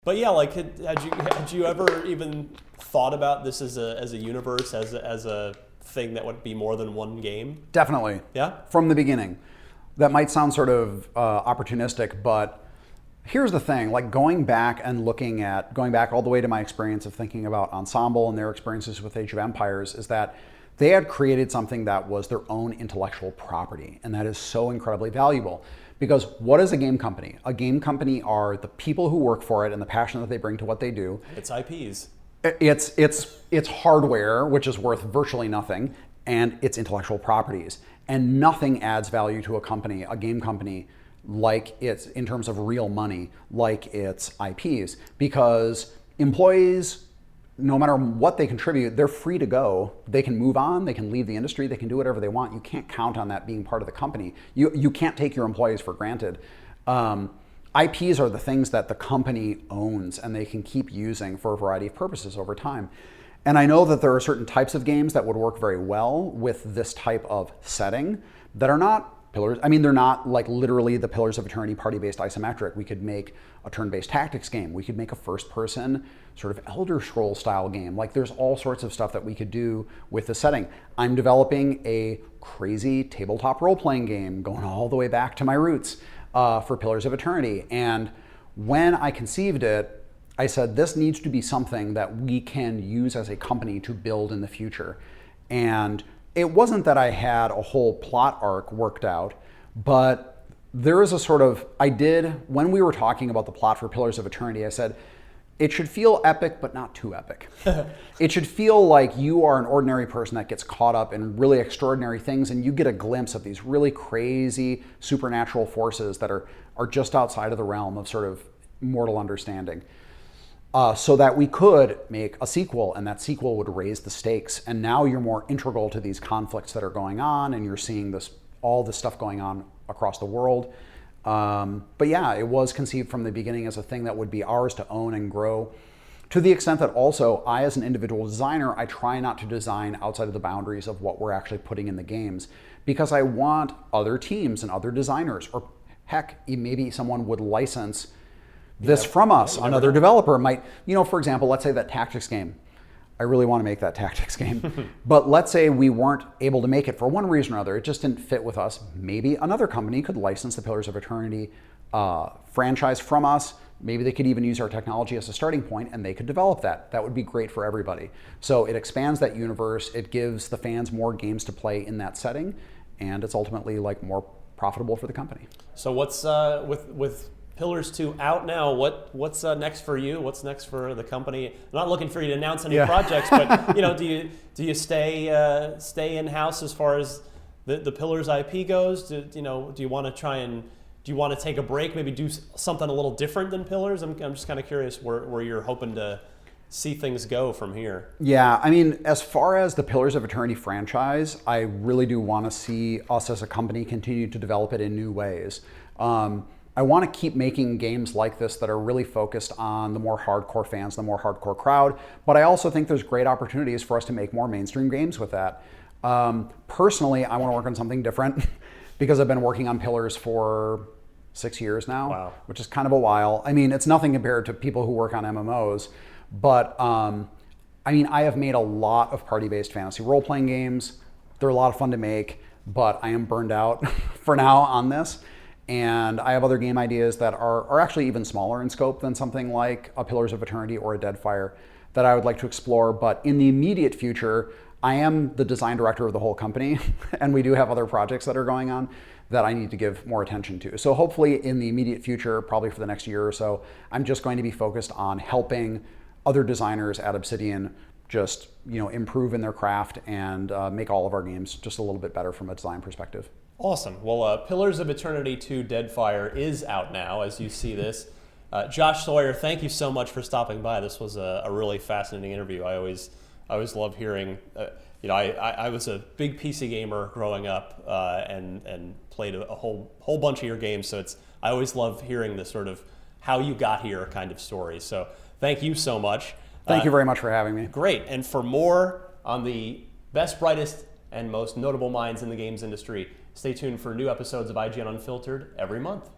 But yeah, like had you ever even thought about this as a universe, as a thing that would be more than one game? Definitely. Yeah? From the beginning. That might sound sort of opportunistic, but here's the thing, like going back all the way to my experience of thinking about Ensemble and their experiences with Age of Empires, is that they had created something that was their own intellectual property, and that is so incredibly valuable. Because what is a game company? A game company are the people who work for it and the passion that they bring to what they do. It's IPs. It's hardware, which is worth virtually nothing, and it's intellectual properties. And nothing adds value to a game company, like it's in terms of real money, like it's IPs. Because employees, no matter what they contribute, they're free to go. They can move on, they can leave the industry, they can do whatever they want. You can't count on that being part of the company. You can't take your employees for granted. IPs are the things that the company owns and they can keep using for a variety of purposes over time. And I know that there are certain types of games that would work very well with this type of setting that are not pillars. I mean, they're not like literally the Pillars of Eternity party-based isometric. We could make a turn-based tactics game. We could make a first-person sort of Elder Scrolls style game. Like there's all sorts of stuff that we could do with the setting. I'm developing a crazy tabletop role-playing game going all the way back to my roots for Pillars of Eternity. And when I conceived it, I said, this needs to be something that we can use as a company to build in the future. And it wasn't that I had a whole plot arc worked out, but there is a sort of, when we were talking about the plot for Pillars of Eternity, I said, it should feel epic, but not too epic. It should feel like you are an ordinary person that gets caught up in really extraordinary things and you get a glimpse of these really crazy supernatural forces that are just outside of the realm of sort of mortal understanding. So that we could make a sequel, and that sequel would raise the stakes. And now you're more integral to these conflicts that are going on, and you're seeing all this stuff going on across the world. But yeah, it was conceived from the beginning as a thing that would be ours to own and grow, to the extent that also I, as an individual designer, I try not to design outside of the boundaries of what we're actually putting in the games, because I want other teams and other designers, or heck, maybe someone would license this from us. Another developer might, for example, let's say that tactics game. I really want to make that tactics game. But let's say we weren't able to make it for one reason or another. It just didn't fit with us. Maybe another company could license the Pillars of Eternity franchise from us. Maybe they could even use our technology as a starting point and they could develop that. That would be great for everybody. So it expands that universe. It gives the fans more games to play in that setting. And it's ultimately like more profitable for the company. So what's with Pillars 2 out now, what's next for you? What's next for the company? I'm not looking for you to announce any projects, but do you stay in house as far as the Pillars IP goes? Do you want to take a break, maybe do something a little different than Pillars? I'm just kind of curious where you're hoping to see things go from here. Yeah, I mean, as far as the Pillars of Eternity franchise, I really do want to see us as a company continue to develop it in new ways. I want to keep making games like this that are really focused on the more hardcore fans, the more hardcore crowd, but I also think there's great opportunities for us to make more mainstream games with that. Personally, I want to work on something different because I've been working on Pillars for 6 years now, wow, which is kind of a while. I mean, it's nothing compared to people who work on MMOs, but I mean, I have made a lot of party-based fantasy role-playing games. They're a lot of fun to make, but I am burned out for now on this. And I have other game ideas that are actually even smaller in scope than something like a Pillars of Eternity or a Deadfire that I would like to explore. But in the immediate future, I am the design director of the whole company, and we do have other projects that are going on that I need to give more attention to. So hopefully in the immediate future, probably for the next year or so, I'm just going to be focused on helping other designers at Obsidian just improve in their craft and make all of our games just a little bit better from a design perspective. Awesome. Well, Pillars of Eternity 2 Deadfire is out now as you see this. Josh Sawyer, thank you so much for stopping by. This was a really fascinating interview. I always love hearing, I was a big PC gamer growing up and played a whole bunch of your games. So I always love hearing the sort of how you got here kind of story. So thank you so much. Thank you very much for having me. Great. And for more on the best, brightest, and most notable minds in the games industry, stay tuned for new episodes of IGN Unfiltered every month.